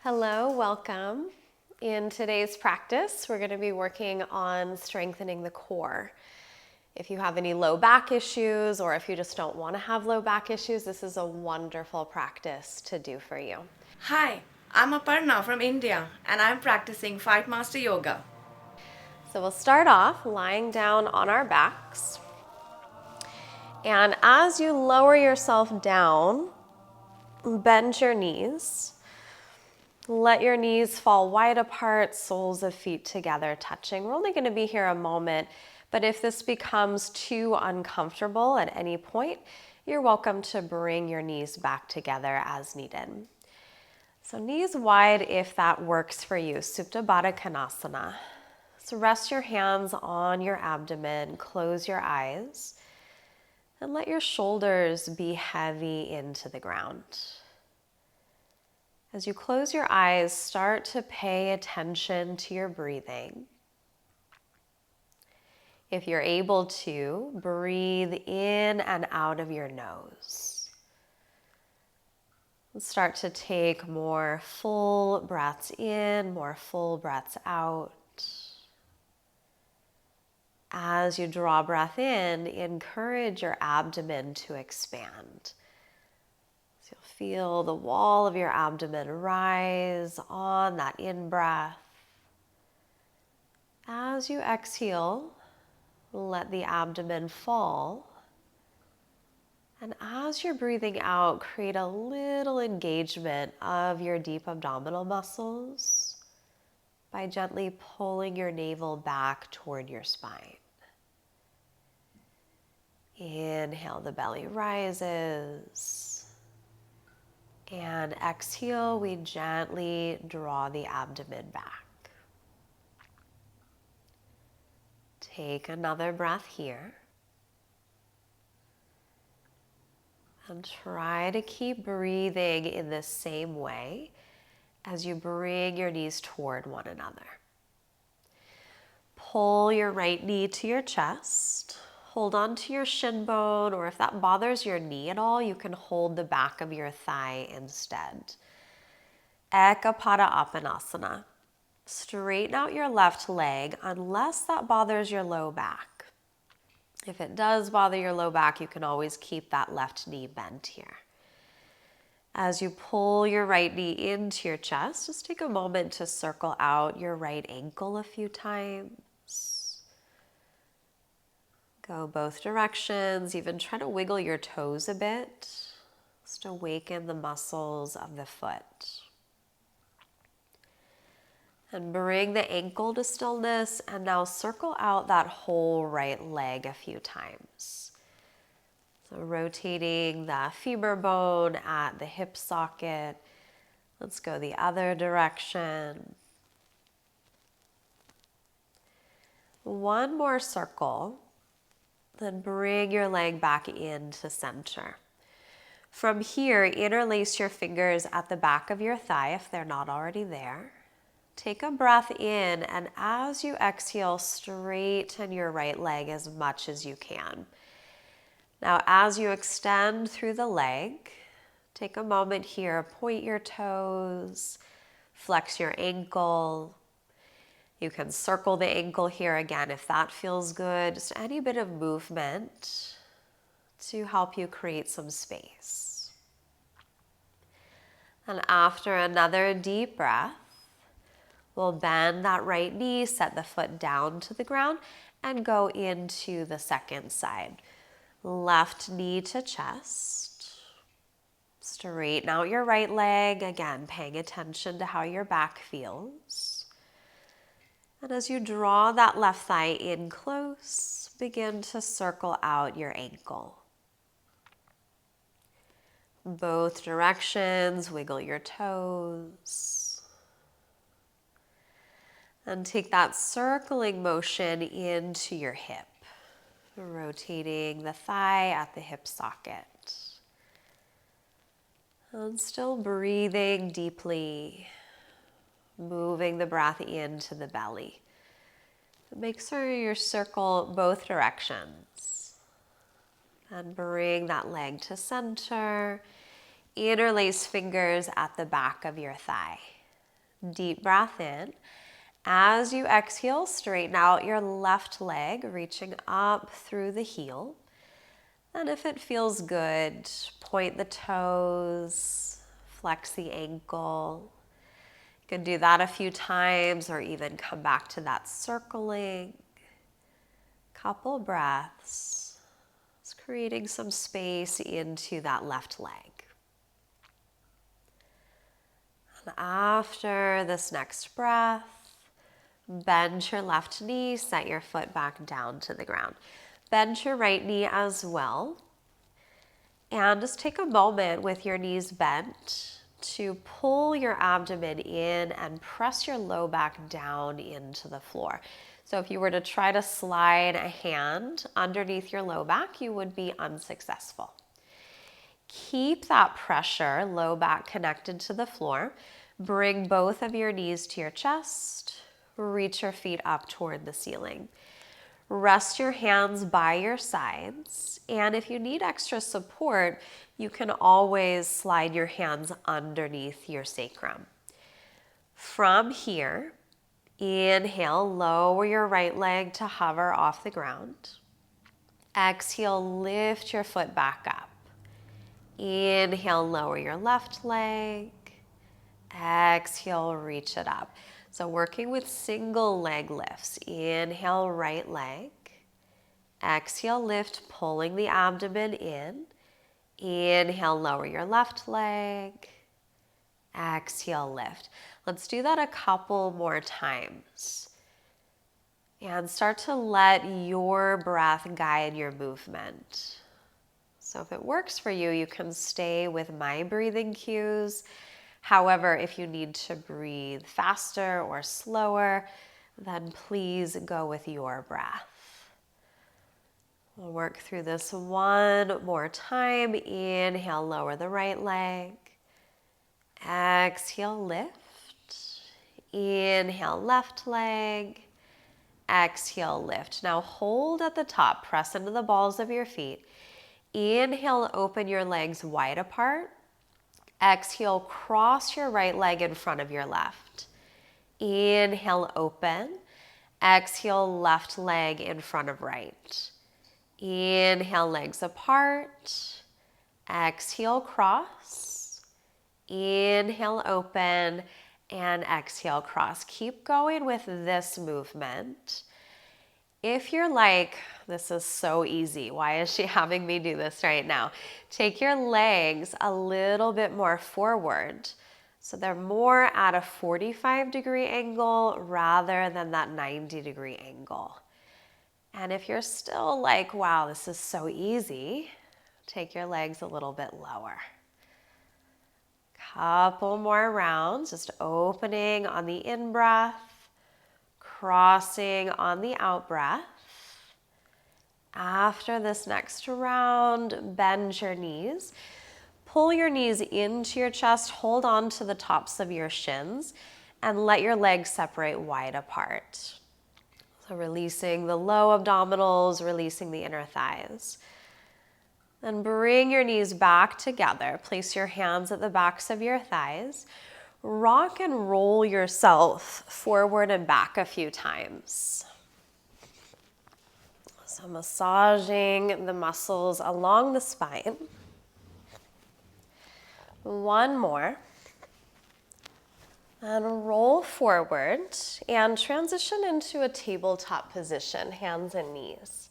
Hello, welcome. In today's practice, we're going to be working on strengthening the core. If you have any low back issues or if you just don't want to have low back issues, this is a wonderful practice to do for you. Hi, I'm Aparna from India and I'm practicing Fightmaster Yoga. So we'll start off lying down on our backs. And as you lower yourself down, bend your knees. Let your knees fall wide apart, soles of feet together touching. We're only going to be here a moment, but if this becomes too uncomfortable at any point, you're welcome to bring your knees back together as needed. So knees wide if that works for you, Supta Baddha Konasana. So rest your hands on your abdomen, close your eyes, and let your shoulders be heavy into the ground. As you close your eyes, start to pay attention to your breathing. If you're able to, breathe in and out of your nose. Start to take more full breaths in, more full breaths out. As you draw breath in, encourage your abdomen to expand. So you'll feel the wall of your abdomen rise on that in-breath. As you exhale, let the abdomen fall. And as you're breathing out, create a little engagement of your deep abdominal muscles by gently pulling your navel back toward your spine. Inhale, the belly rises. And exhale, we gently draw the abdomen back. Take another breath here. And try to keep breathing in the same way as you bring your knees toward one another. Pull your right knee to your chest. Hold on to your shin bone, or if that bothers your knee at all, you can hold the back of your thigh instead. Ekapada Apanasana. Straighten out your left leg unless that bothers your low back. If it does bother your low back, you can always keep that left knee bent here. As you pull your right knee into your chest, just take a moment to circle out your right ankle a few times. Go both directions, even try to wiggle your toes a bit, just awaken the muscles of the foot. And bring the ankle to stillness, and now circle out that whole right leg a few times. So rotating the femur bone at the hip socket. Let's go the other direction. One more circle. Then bring your leg back into center. From here, interlace your fingers at the back of your thigh if they're not already there. Take a breath in, and as you exhale, straighten your right leg as much as you can. Now, as you extend through the leg, take a moment here, point your toes, flex your ankle. You can circle the ankle here again if that feels good. Just any bit of movement to help you create some space. And after another deep breath, we'll bend that right knee, set the foot down to the ground, and go into the second side. Left knee to chest. Straighten out your right leg, again, paying attention to how your back feels. And as you draw that left thigh in close, begin to circle out your ankle. Both directions, wiggle your toes. And take that circling motion into your hip, rotating the thigh at the hip socket. And still breathing deeply, moving the breath into the belly. Make sure you circle both directions. And bring that leg to center. Interlace fingers at the back of your thigh. Deep breath in. As you exhale, straighten out your left leg, reaching up through the heel. And if it feels good, point the toes, flex the ankle. You can do that a few times or even come back to that circling. Couple breaths. It's creating some space into that left leg. And after this next breath, bend your left knee, set your foot back down to the ground. Bend your right knee as well. And just take a moment with your knees bent to pull your abdomen in and press your low back down into the floor. So if you were to try to slide a hand underneath your low back, you would be unsuccessful. Keep that pressure, low back connected to the floor. Bring both of your knees to your chest. Reach your feet up toward the ceiling. Rest your hands by your sides. And if you need extra support, you can always slide your hands underneath your sacrum. From here, inhale, lower your right leg to hover off the ground. Exhale, lift your foot back up. Inhale, lower your left leg. Exhale, reach it up. So working with single leg lifts. Inhale, right leg. Exhale, lift, pulling the abdomen in. Inhale, lower your left leg. Exhale, lift. Let's do that a couple more times. And start to let your breath guide your movement. So if it works for you, you can stay with my breathing cues. However, if you need to breathe faster or slower, then please go with your breath. We'll work through this one more time. Inhale, lower the right leg. Exhale, lift. Inhale, left leg. Exhale, lift. Now hold at the top. Press into the balls of your feet. Inhale, open your legs wide apart. Exhale, cross your right leg in front of your left. Inhale, open. Exhale, left leg in front of right. Inhale, legs apart. Exhale, cross. Inhale, open. And exhale, cross. Keep going with this movement. If you're like, this is so easy, why is she having me do this right now? Take your legs a little bit more forward. So they're more at a 45-degree angle rather than that 90-degree angle. And if you're still like, wow, this is so easy, take your legs a little bit lower. Couple more rounds, just opening on the in-breath, crossing on the out-breath. After this next round, bend your knees. Pull your knees into your chest, hold on to the tops of your shins, and let your legs separate wide apart. So releasing the low abdominals, releasing the inner thighs. Then bring your knees back together. Place your hands at the backs of your thighs. Rock and roll yourself forward and back a few times. So massaging the muscles along the spine. One more. And roll forward and transition into a tabletop position, hands and knees.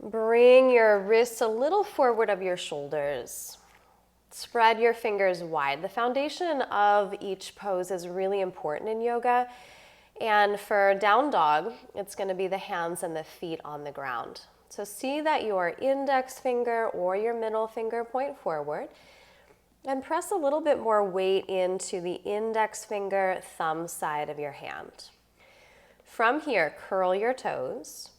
Bring your wrists a little forward of your shoulders. Spread your fingers wide. The foundation of each pose is really important in yoga. And for down dog, it's going to be the hands and the feet on the ground. So see that your index finger or your middle finger point forward. And press a little bit more weight into the index finger, thumb side of your hand. From here, curl your toes.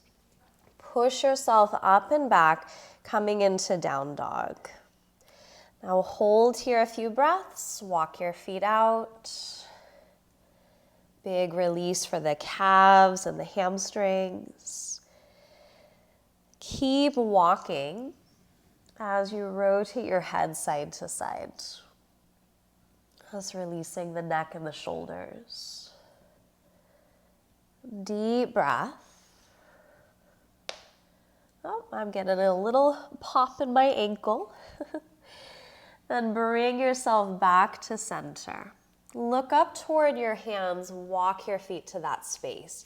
Push yourself up and back, coming into down dog. Now hold here a few breaths, walk your feet out. Big release for the calves and the hamstrings. Keep walking as you rotate your head side to side. Just releasing the neck and the shoulders. Deep breath. Oh, I'm getting a little pop in my ankle. Then bring yourself back to center. Look up toward your hands, walk your feet to that space.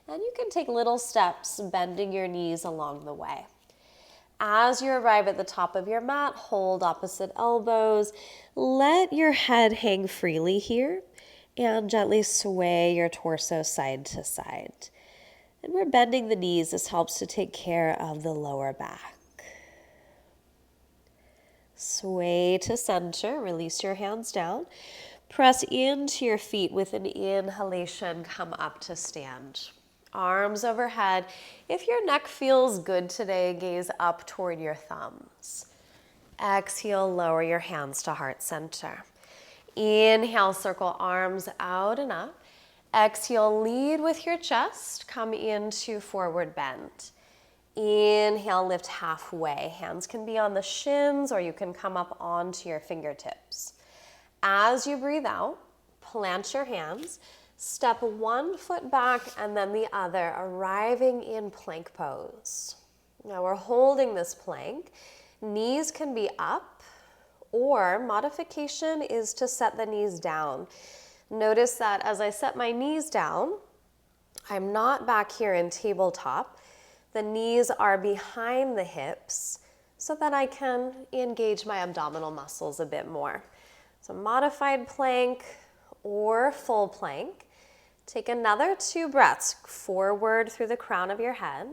And you can take little steps, bending your knees along the way. As you arrive at the top of your mat, hold opposite elbows. Let your head hang freely here and gently sway your torso side to side. And we're bending the knees. This helps to take care of the lower back. Sway to center, release your hands down. Press into your feet with an inhalation, come up to stand. Arms overhead. If your neck feels good today, gaze up toward your thumbs. Exhale, lower your hands to heart center. Inhale, circle arms out and up. Exhale, lead with your chest. Come into forward bend. Inhale, lift halfway. Hands can be on the shins or you can come up onto your fingertips. As you breathe out, plant your hands. Step one foot back and then the other, arriving in plank pose. Now we're holding this plank. Knees can be up, or modification is to set the knees down. Notice that as I set my knees down, I'm not back here in tabletop. The knees are behind the hips so that I can engage my abdominal muscles a bit more. So modified plank or full plank. Take another 2 breaths forward through the crown of your head.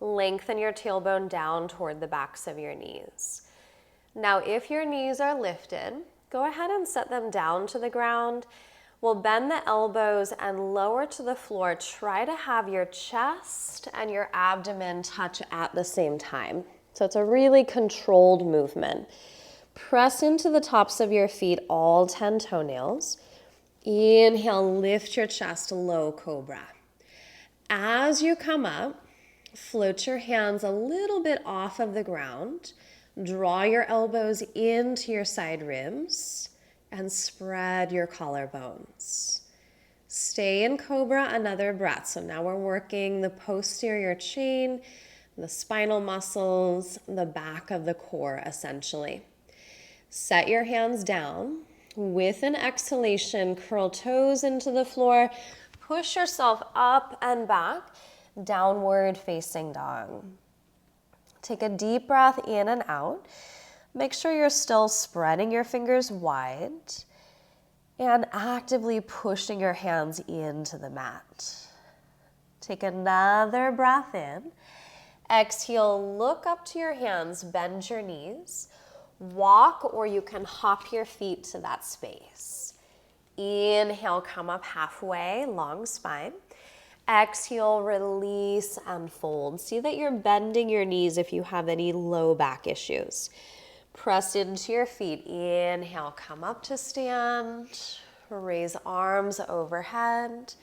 Lengthen your tailbone down toward the backs of your knees. Now, if your knees are lifted, go ahead and set them down to the ground. We'll bend the elbows and lower to the floor. Try to have your chest and your abdomen touch at the same time. So it's a really controlled movement. Press into the tops of your feet, all 10 toenails. Inhale, lift your chest, low cobra. As you come up, float your hands a little bit off of the ground. Draw your elbows into your side ribs and spread your collarbones. Stay in cobra another breath. So now we're working the posterior chain, the spinal muscles, the back of the core essentially. Set your hands down. With an exhalation, curl toes into the floor. Push yourself up and back, downward facing dog. Take a deep breath in and out. Make sure you're still spreading your fingers wide and actively pushing your hands into the mat. Take another breath in. Exhale, look up to your hands, bend your knees. Walk or you can hop your feet to that space. Inhale, come up halfway, long spine. Exhale, release and fold. See that you're bending your knees if you have any low back issues. Press into your feet. Inhale, come up to stand. Raise arms overhead.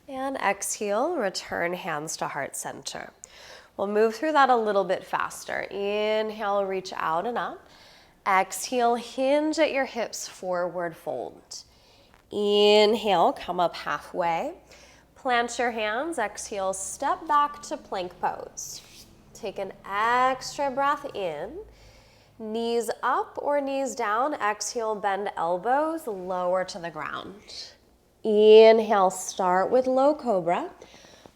And exhale, return hands to heart center. We'll move through that a little bit faster. Inhale, reach out and up. Exhale, hinge at your hips, forward fold. Inhale, come up halfway. Plant your hands. Exhale, step back to plank pose. Take an extra breath in. Knees up or knees down. Exhale, bend elbows, lower to the ground. Inhale, start with low cobra.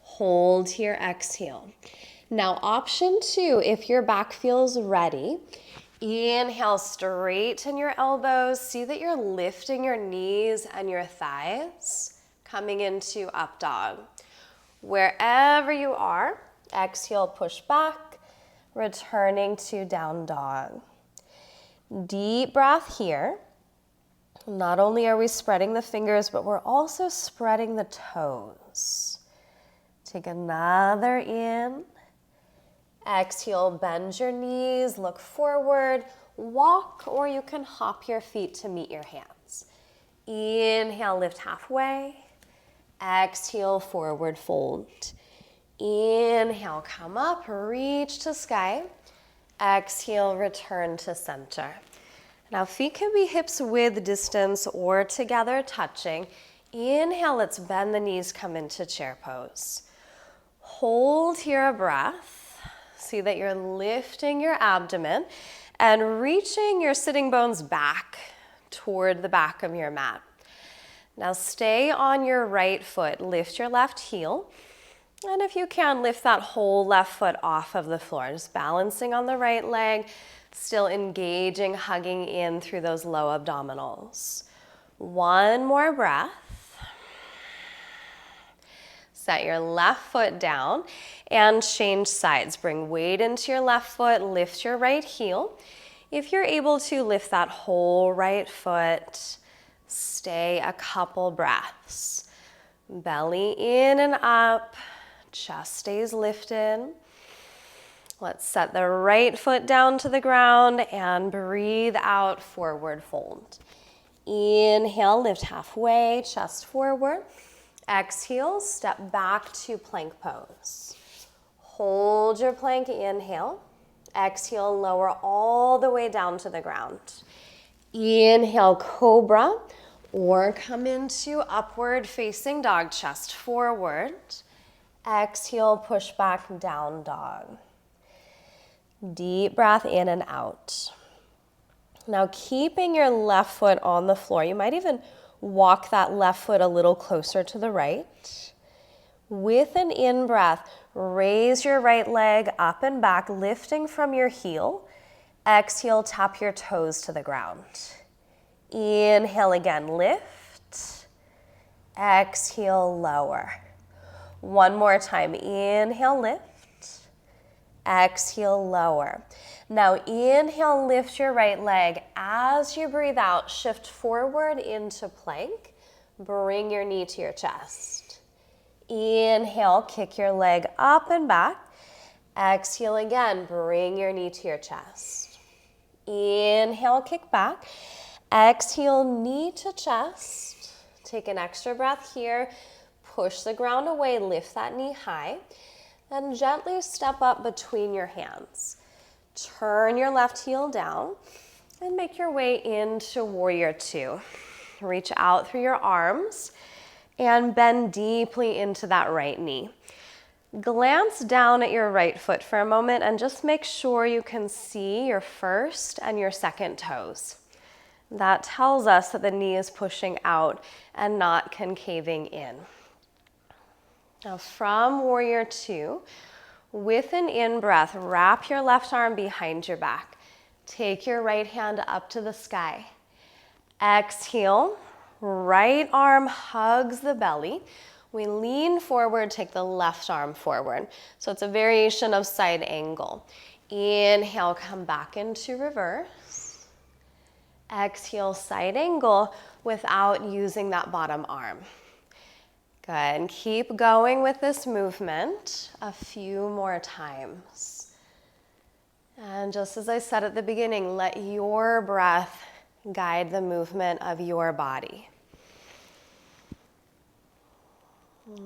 Hold here, exhale. Now, option 2, if your back feels ready, inhale, straighten your elbows. See that you're lifting your knees and your thighs, coming into up dog. Wherever you are, exhale, push back, returning to down dog. Deep breath here. Not only are we spreading the fingers, but we're also spreading the toes. Take another in. Exhale, bend your knees, look forward, walk, or you can hop your feet to meet your hands. Inhale, lift halfway. Exhale, forward fold. Inhale, come up, reach to sky. Exhale, return to center. Now feet can be hips width distance or together touching. Inhale, let's bend the knees, come into chair pose. Hold here a breath. See that you're lifting your abdomen and reaching your sitting bones back toward the back of your mat. Now stay on your right foot, lift your left heel, and if you can, lift that whole left foot off of the floor, just balancing on the right leg, still engaging, hugging in through those low abdominals. One more breath. Set your left foot down and change sides. Bring weight into your left foot, lift your right heel. If you're able to, lift that whole right foot. Stay a couple breaths. Belly in and up, chest stays lifted. Let's set the right foot down to the ground and breathe out, forward fold. Inhale, lift halfway, chest forward. Exhale, step back to plank pose. Hold your plank, inhale. Exhale, lower all the way down to the ground. Inhale, cobra, or come into upward facing dog, chest forward. Exhale, push back, down dog. Deep breath in and out. Now keeping your left foot on the floor, you might even walk that left foot a little closer to the right. With an in-breath, raise your right leg up and back, lifting from your heel. Exhale, tap your toes to the ground. Inhale again, lift. Exhale, lower. One more time, inhale, lift. Exhale, lower. Now inhale, lift your right leg. As you breathe out, shift forward into plank. Bring your knee to your chest. Inhale, kick your leg up and back. Exhale again, bring your knee to your chest. Inhale, kick back. Exhale, knee to chest. Take an extra breath here. Push the ground away, lift that knee high. And gently step up between your hands. Turn your left heel down and make your way into warrior two. Reach out through your arms and bend deeply into that right knee. Glance down at your right foot for a moment and just make sure you can see your first and your second toes. That tells us that the knee is pushing out and not concaving in. Now from warrior two, with an in-breath, wrap your left arm behind your back. Take your right hand up to the sky. Exhale, right arm hugs the belly. We lean forward, take the left arm forward. So it's a variation of side angle. Inhale, come back into reverse. Exhale, side angle without using that bottom arm. Good, and keep going with this movement a few more times. And just as I said at the beginning, let your breath guide the movement of your body.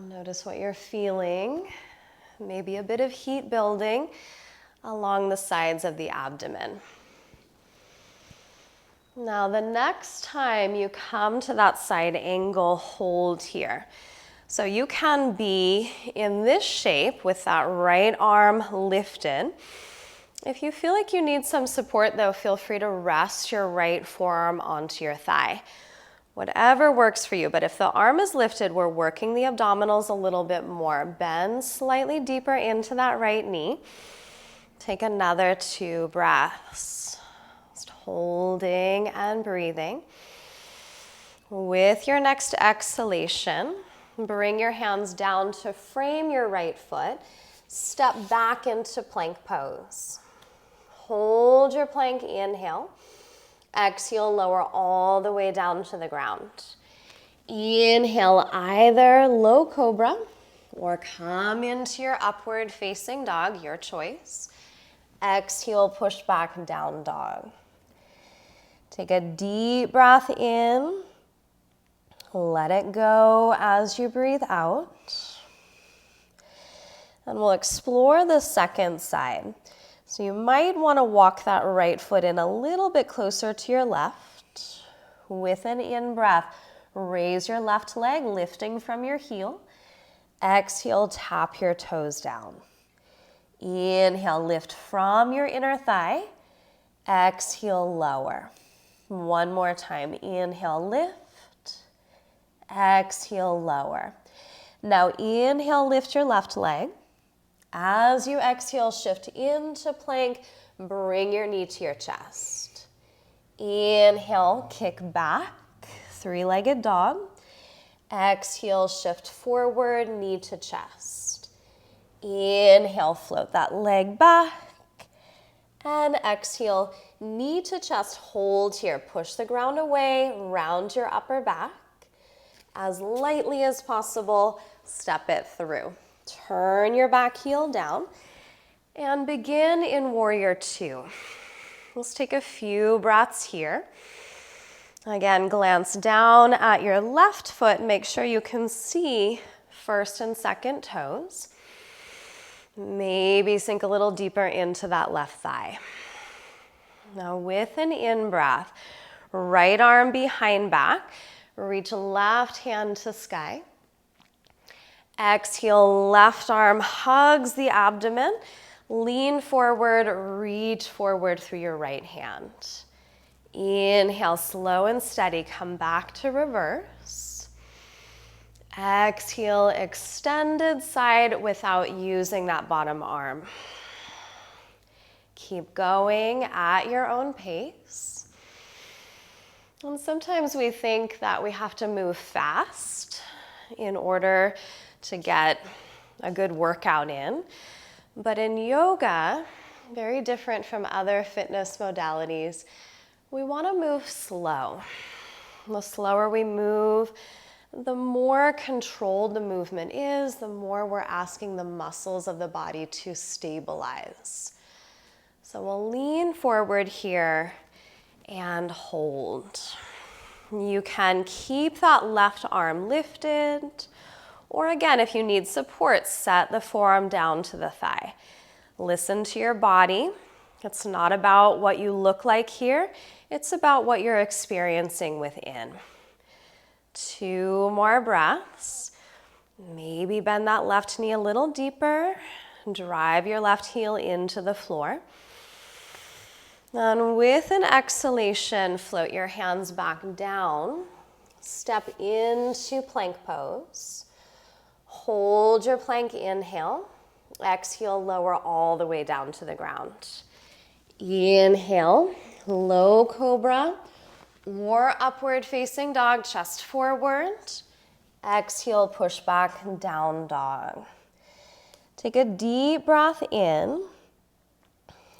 Notice what you're feeling. Maybe a bit of heat building along the sides of the abdomen. Now the next time you come to that side angle, hold here. So you can be in this shape with that right arm lifted. If you feel like you need some support though, feel free to rest your right forearm onto your thigh. Whatever works for you, but if the arm is lifted, we're working the abdominals a little bit more. Bend slightly deeper into that right knee. Take another 2 breaths. Just holding and breathing. With your next exhalation, bring your hands down to frame your right foot. Step back into plank pose. Hold your plank, inhale. Exhale, lower all the way down to the ground. Inhale, either low cobra or come into your upward facing dog, your choice. Exhale, push back, down dog. Take a deep breath in. Let it go as you breathe out. And we'll explore the second side. So you might want to walk that right foot in a little bit closer to your left. With an in-breath, raise your left leg, lifting from your heel. Exhale, tap your toes down. Inhale, lift from your inner thigh. Exhale, lower. One more time. Inhale, lift. Exhale, lower. Now inhale, lift your left leg. As you exhale, shift into plank. Bring your knee to your chest. Inhale, kick back, three-legged dog. Exhale, shift forward, knee to chest. Inhale, float that leg back. And exhale, knee to chest, hold here. Push the ground away, round your upper back. As lightly as possible, step it through. Turn your back heel down and begin in Warrior Two. Let's take a few breaths here. Again, glance down at your left foot. Make sure you can see first and second toes. Maybe sink a little deeper into that left thigh. Now with an in-breath, right arm behind back, reach left hand to sky. Exhale, left arm hugs the abdomen. Lean forward, reach forward through your right hand. Inhale, slow and steady, come back to reverse. Exhale, extended side without using that bottom arm. Keep going at your own pace. And sometimes we think that we have to move fast in order to get a good workout in. But in yoga, very different from other fitness modalities, we want to move slow. The slower we move, the more controlled the movement is, the more we're asking the muscles of the body to stabilize. So we'll lean forward here and hold. You can keep that left arm lifted, or again, if you need support, set the forearm down to the thigh. Listen to your body. It's not about what you look like here. It's about what you're experiencing within. 2 more breaths. Maybe bend that left knee a little deeper. Drive your left heel into the floor. And with an exhalation, float your hands back down. Step into plank pose. Hold your plank inhale. Exhale, lower all the way down to the ground. Inhale, low cobra or upward facing dog, chest forward. Exhale, push back, down dog. Take a deep breath in.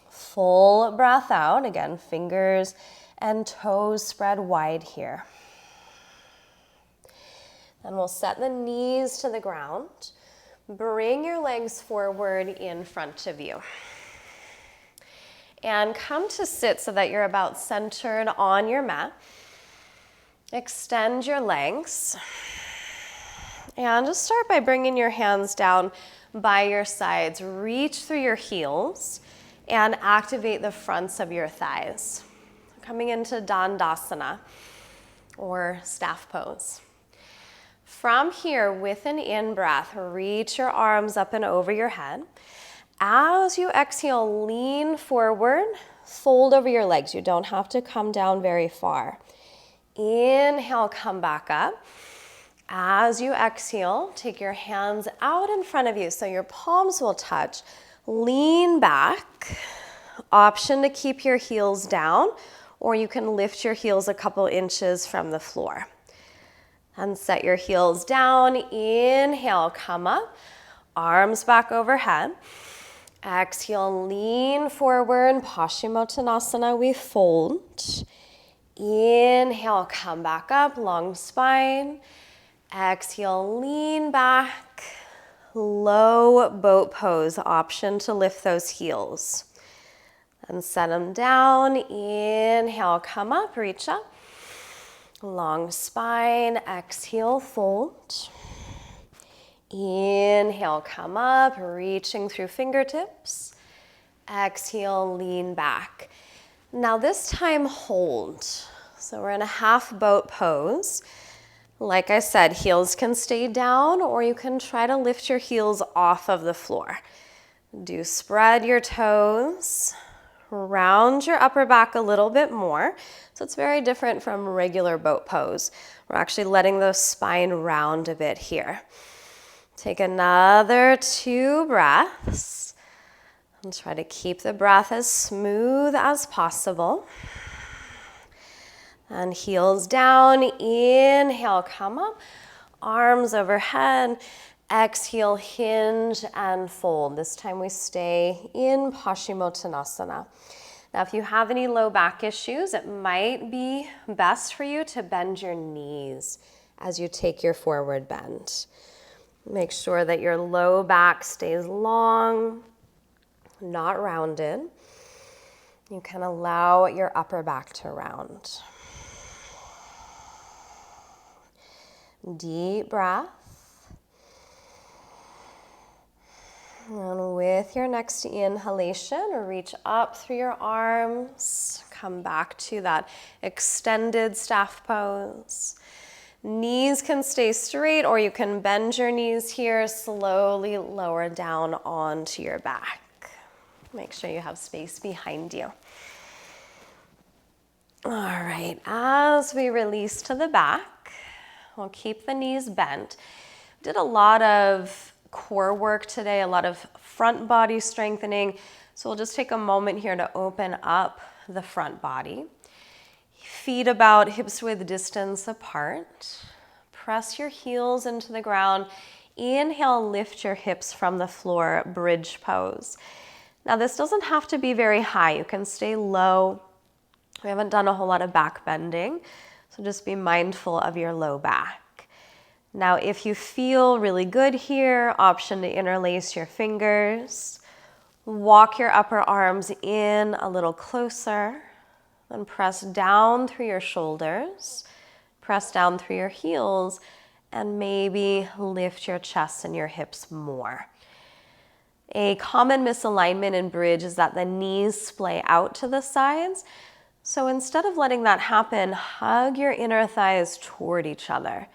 Full breath out. Again, fingers and toes spread wide here. Then we'll set the knees to the ground. Bring your legs forward in front of you. And come to sit so that you're about centered on your mat. Extend your legs. And just start by bringing your hands down by your sides. Reach through your heels and activate the fronts of your thighs. Coming into Dandasana or staff pose. From here, with an in-breath, reach your arms up and over your head. As you exhale, lean forward, fold over your legs. You don't have to come down very far. Inhale, come back up. As you exhale, take your hands out in front of you so your palms will touch. Lean back. Option to keep your heels down, or you can lift your heels a couple inches from the floor. And set your heels down. Inhale, come up. Arms back overhead. Exhale, lean forward. Paschimottanasana, we fold. Inhale, come back up, long spine. Exhale, lean back. Low boat pose, option to lift those heels. And set them down. Inhale, come up, reach up. Long spine, exhale, fold. Inhale, come up, reaching through fingertips. Exhale, lean back. Now this time, hold. So we're in a half boat pose. Like I said, heels can stay down, or you can try to lift your heels off of the floor. Do spread your toes, round your upper back a little bit more. So it's very different from regular boat pose. We're actually letting the spine round a bit here. Take another 2 breaths and try to keep the breath as smooth as possible. And heels down, inhale, come up, arms overhead, exhale, hinge and fold. This time we stay in Paschimottanasana. Now, if you have any low back issues, it might be best for you to bend your knees as you take your forward bend. Make sure that your low back stays long, not rounded. You can allow your upper back to round. Deep breath. And with your next inhalation, reach up through your arms. Come back to that extended staff pose. Knees can stay straight, or you can bend your knees here, slowly lower down onto your back. Make sure you have space behind you. All right, as we release to the back, we'll keep the knees bent. Did a lot of core work today, a lot of front body strengthening. So we'll just take a moment here to open up the front body. Feet about hips width distance apart. Press your heels into the ground. Inhale, lift your hips from the floor, bridge pose. Now this doesn't have to be very high. You can stay low. We haven't done a whole lot of back bending, so just be mindful of your low back. Now, if you feel really good here, option to interlace your fingers. Walk your upper arms in a little closer, and press down through your shoulders, press down through your heels, and maybe lift your chest and your hips more. A common misalignment in bridge is that the knees splay out to the sides. So instead of letting that happen, hug your inner thighs toward each other.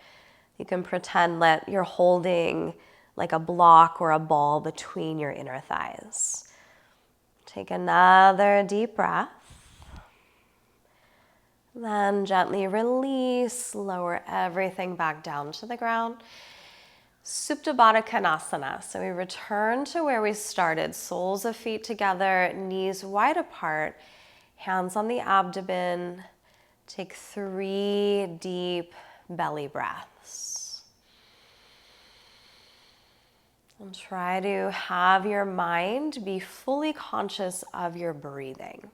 You can pretend that you're holding like a block or a ball between your inner thighs. Take another deep breath. Then gently release, lower everything back down to the ground. Supta Baddha Konasana. So we return to where we started. Soles of feet together, knees wide apart. Hands on the abdomen. Take 3 deep belly breaths. And try to have your mind be fully conscious of your breathing.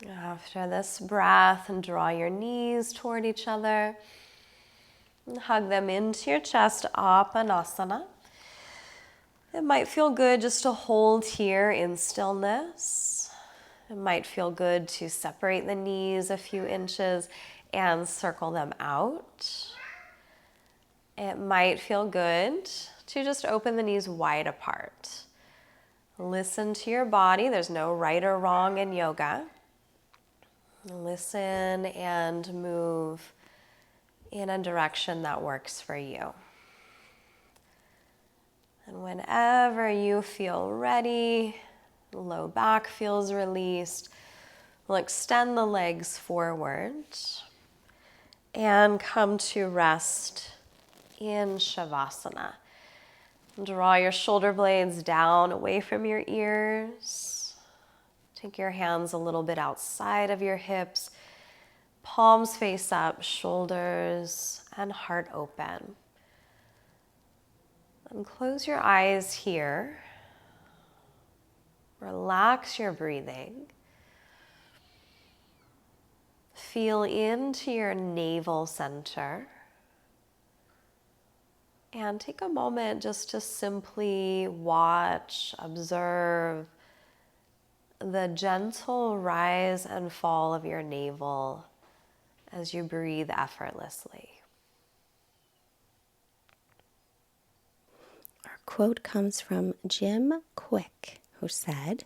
After this breath, and draw your knees toward each other. And hug them into your chest, Apanasana. It might feel good just to hold here in stillness. It might feel good to separate the knees a few inches and circle them out. It might feel good to just open the knees wide apart. Listen to your body. There's no right or wrong in yoga. Listen and move in a direction that works for you. And whenever you feel ready, low back feels released, we'll extend the legs forward and come to rest in Shavasana. Draw your shoulder blades down away from your ears. Take your hands a little bit outside of your hips, palms face up, shoulders and heart open. And close your eyes here. Relax your breathing. Feel into your navel center. And take a moment just to simply watch, observe the gentle rise and fall of your navel as you breathe effortlessly. Our quote comes from Jim Quick, who said,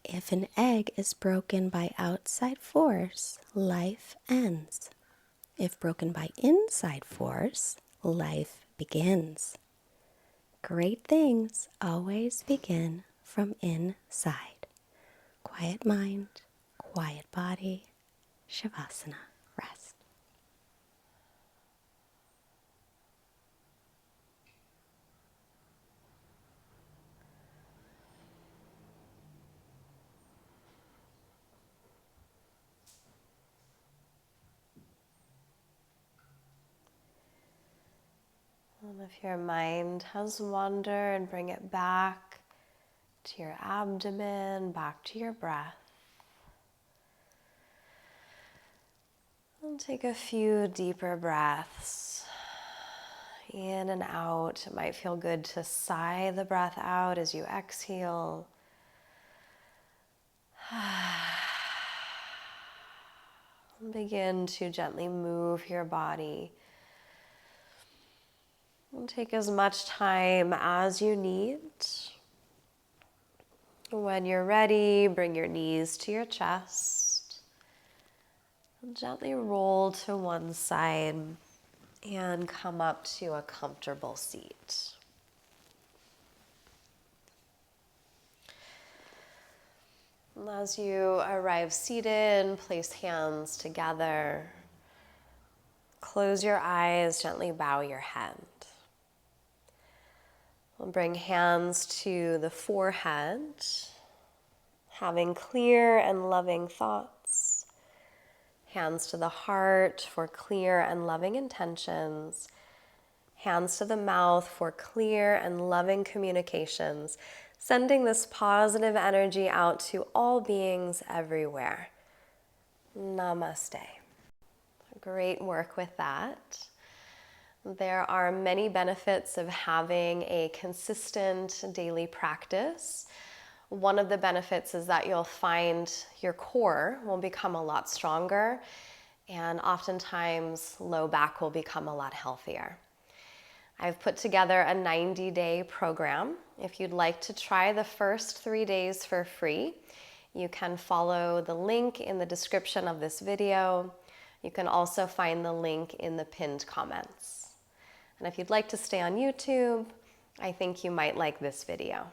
"If an egg is broken by outside force, life ends. If broken by inside force, life begins. Great things always begin from inside. Quiet mind, quiet body, Shavasana, rest." And if your mind has wandered, bring it back to your abdomen, back to your breath. And take a few deeper breaths in and out. It might feel good to sigh the breath out as you exhale. And begin to gently move your body. And take as much time as you need. When you're ready, bring your knees to your chest. And gently roll to one side and come up to a comfortable seat. And as you arrive seated, place hands together. Close your eyes, gently bow your head. We'll bring hands to the forehead, having clear and loving thoughts. Hands to the heart for clear and loving intentions. Hands to the mouth for clear and loving communications, sending this positive energy out to all beings everywhere. Namaste. Great work with that. There are many benefits of having a consistent daily practice. One of the benefits is that you'll find your core will become a lot stronger, and oftentimes low back will become a lot healthier. I've put together a 90-day program. If you'd like to try the first 3 days for free, you can follow the link in the description of this video. You can also find the link in the pinned comments. And if you'd like to stay on YouTube, I think you might like this video.